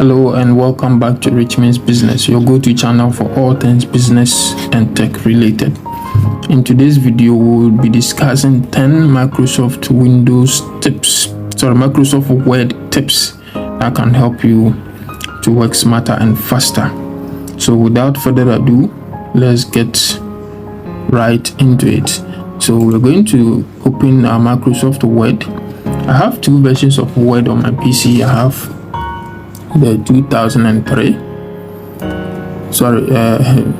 Hello and welcome back to Rich Means Business, your go-to channel for all things business and tech related. In today's video, we will be discussing 10 Microsoft Word tips that can help you to work smarter and faster. So without further ado, let's get right into it. So we're going to open our Microsoft Word. I have two versions of Word on my PC. I have the 2003,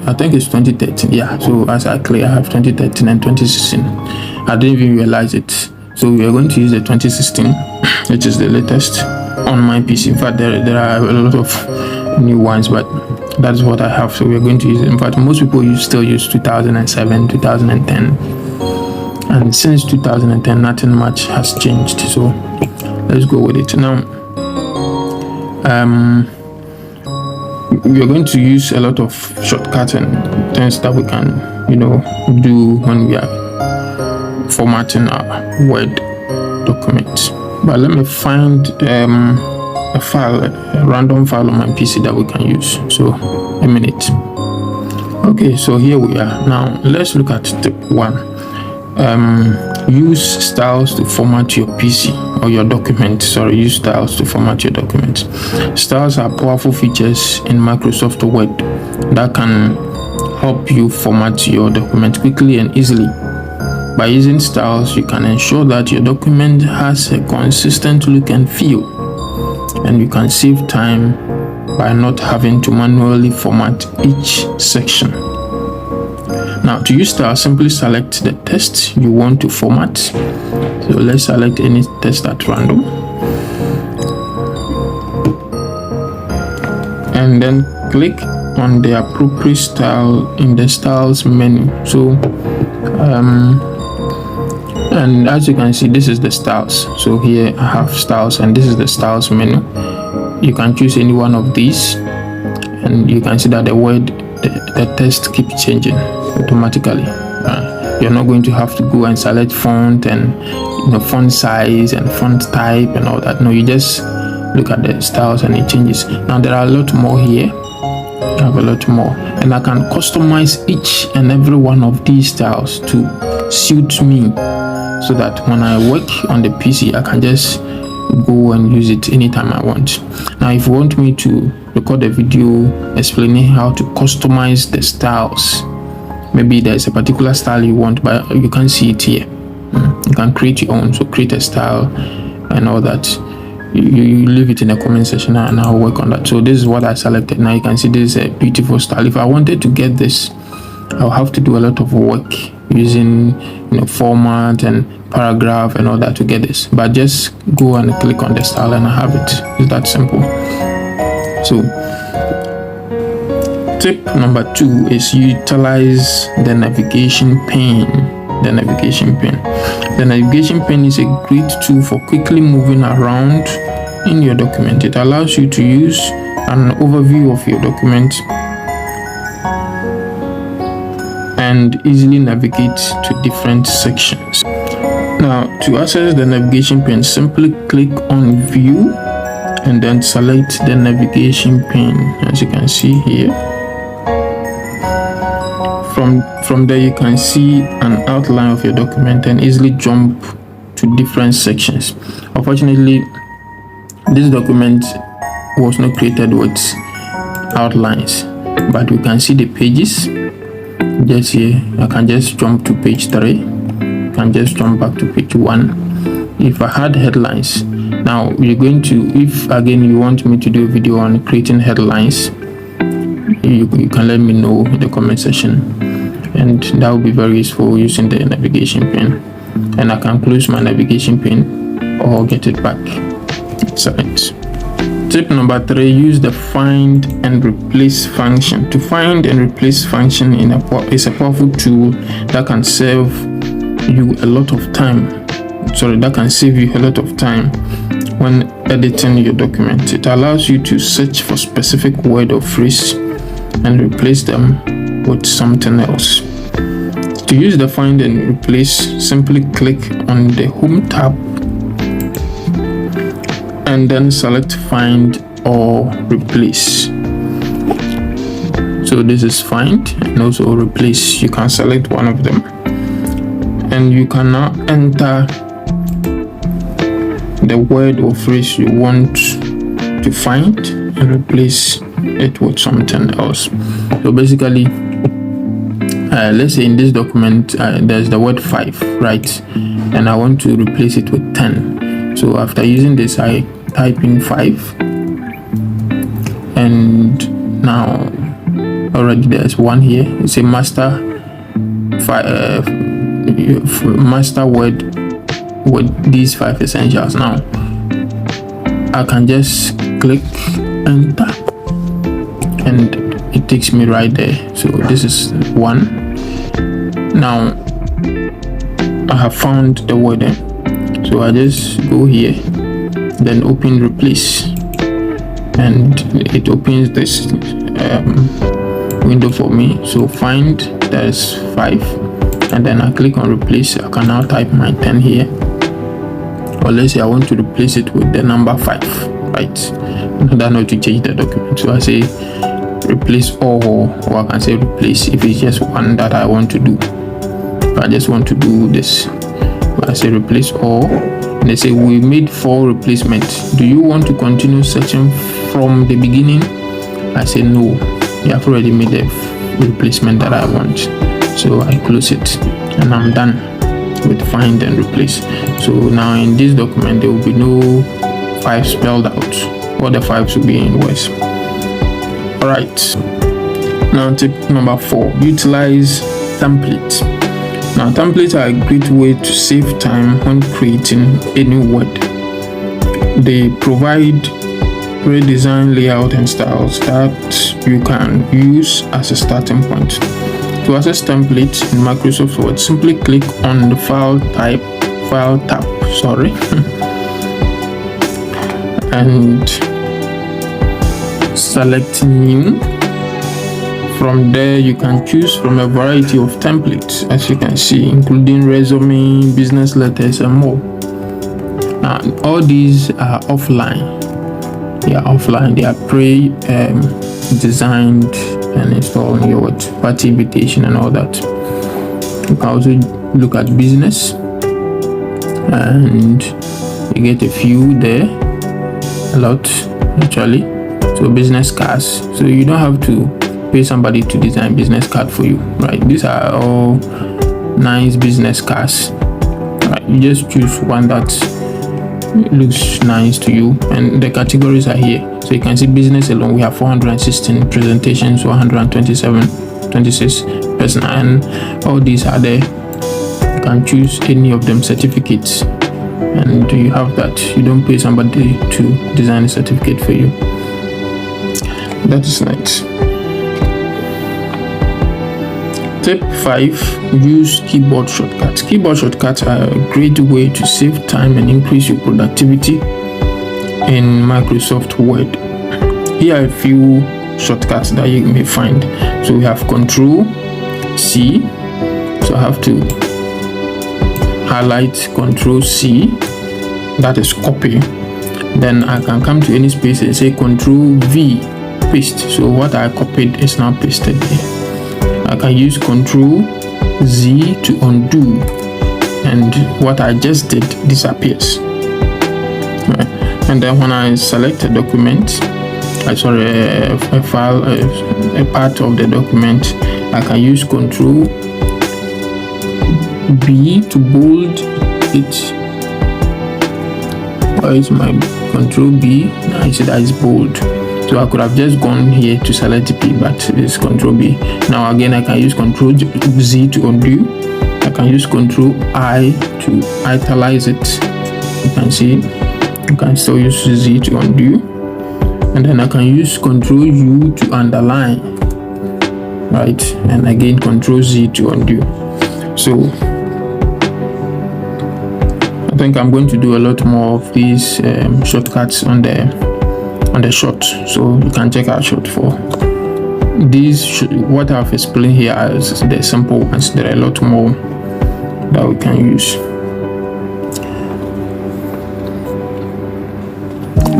I think it's 2013. Yeah, so as I clear, I have 2013 and 2016. I didn't even realize it. So we are going to use the 2016, which is the latest on my PC. In fact, there are a lot of new ones, but that's what I have. So we are going to use it. In fact, most people still use 2007, 2010, and since 2010 nothing much has changed. So let's go with it now. We're going to use a lot of shortcuts and things that we can, do when we are formatting our Word document. But let me find a random file on my PC that we can use. So a minute. Okay, so here we are. Now let's look at tip 1. Use styles to format your PC or your document. Use styles to format your document. Styles are powerful features in Microsoft Word that can help you format your document quickly and easily. By using styles, you can ensure that your document has a consistent look and feel, and you can save time by not having to manually format each section. Now, to use style, simply select the text you want to format. So let's select any text at random, and then click on the appropriate style in the styles menu. So and as you can see, this is the styles. So here I have styles, and this is the styles menu. You can choose any one of these, and you can see that the text keeps changing automatically. You're not going to have to go and select font and font size and font type and all that. No, you just look at the styles and it changes. Now there are a lot more here. I have a lot more, and I can customize each and every one of these styles to suit me, so that when I work on the PC, I can just go and use it anytime I want. Now, if you want me to record a video explaining how to customize the styles, maybe there's a particular style you want, but you can't see it here. You can create your own. So create a style and all that. You leave it in the comment section and I'll work on that. So this is what I selected. Now you can see this is a beautiful style. If I wanted to get this, I'll have to do a lot of work using format and paragraph and all that to get this. But just go and click on the style and I have it. It's that simple. So tip number 2 is utilize the navigation pane. The navigation pane is a great tool for quickly moving around in your document. It allows you to use an overview of your document and easily navigate to different sections. Now, to access the navigation pane, simply click on View and then select the navigation pane, as you can see here. From there, you can see an outline of your document and easily jump to different sections. Unfortunately, this document was not created with outlines, but we can see the pages. Just here, I can just jump to page 3. I can just jump back to page 1. If I had headlines, now you're going to, if again you want me to do a video on creating headlines, you can let me know in the comment section, and that will be very useful using the navigation pane. And I can close my navigation pane or get it back. Excellent. Tip number 3, use the find and replace function. To find and replace function is a powerful tool that can save you a lot of time. When editing your document. It allows you to search for specific word or phrase and replace them with something else. To use the find and replace, simply click on the Home tab and then select Find or replace. So this is find and also replace. You can select one of them, and you can now enter the word or phrase you want to find and replace it with something else. So basically, let's say in this document there's the word 5, right? And I want to replace it with 10. So after using this, I type in 5, and now already there's one here. It's a master master word with these 5 essentials. Now I can just click enter and it takes me right there. So this is one. Now I have found the word there. So I just go here, then open replace, and it opens this window for me. So find, there's 5, and then I click on replace. I can now type my 10 here, or let's say I want to replace it with the number 5, right? Another note to change the document. So I say replace all, or I can say replace if it's just one that I want to do. If I just want to do this, I say replace all, and they say we made 4 replacements. Do you want to continue searching from the beginning? I say no, you have already made the replacement that I want. So I close it and I'm done with find and replace. So now in this document there will be no 5 spelled out. All the 5s will be in words. Alright, now tip number 4, utilize templates. Now templates are a great way to save time when creating any word. They provide pre-designed layout and styles that you can use as a starting point. To access templates in Microsoft Word, simply click on the file tab, and select new. From there you can choose from a variety of templates, as you can see, including resume, business letters, and more. Now all these are offline. They are offline. They are pre-designed and installed on your party invitation and all that. You can also look at business, and you get a few there, a lot actually. So business cards, so you don't have to pay somebody to design business card for you, right? These are all nice business cards, right? You just choose one that looks nice to you, and the categories are here. So you can see business alone, we have 416 presentations, 26 personal, and all these are there. You can choose any of them, certificates, and you have that. You don't pay somebody to design a certificate for you. That is nice. Tip 5, use keyboard shortcuts. Keyboard shortcuts are a great way to save time and increase your productivity in Microsoft Word. Here are a few shortcuts that you may find. So we have Control C. So I have to highlight Control C, that is copy. Then I can come to any space and say Control V, paste. So what I copied is now pasted here. I can use Control Z to undo, and what I just did disappears. Right. And then when I select a document, a file, a part of the document, I can use Control B to bold it. Where is my Control B? Now you see that is bold. So I could have just gone here to select the P, but it's Control B. Now again, I can use Control Z to undo. I can use Control I to italize it. You can see, you can still use Z to undo. And then I can use Control U to underline, right? And again, Control Z to undo. So I think I'm going to do a lot more of these shortcuts on the short, so you can check out short for these. What I've explained here is the simple ones. There are a lot more that we can use.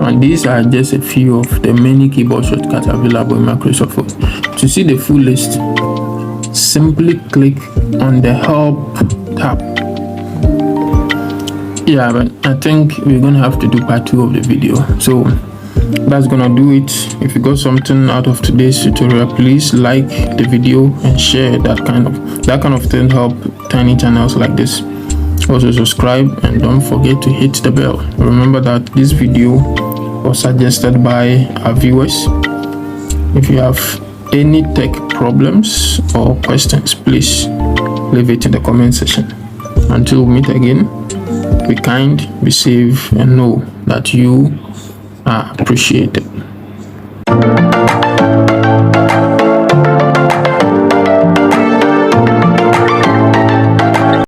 And these are just a few of the many keyboard shortcuts available in Microsoft Word. To see the full list, simply click on the help tab. Yeah, but I think we're gonna have to do part 2 of the video, so that's gonna do it. If you got something out of today's tutorial, please like the video and share. That kind of thing help tiny channels like this. Also subscribe and don't forget to hit the bell. Remember that this video was suggested by our viewers. If you have any tech problems or questions, please leave it in the comment section. Until we meet again, be kind, be safe, and know that you are appreciated.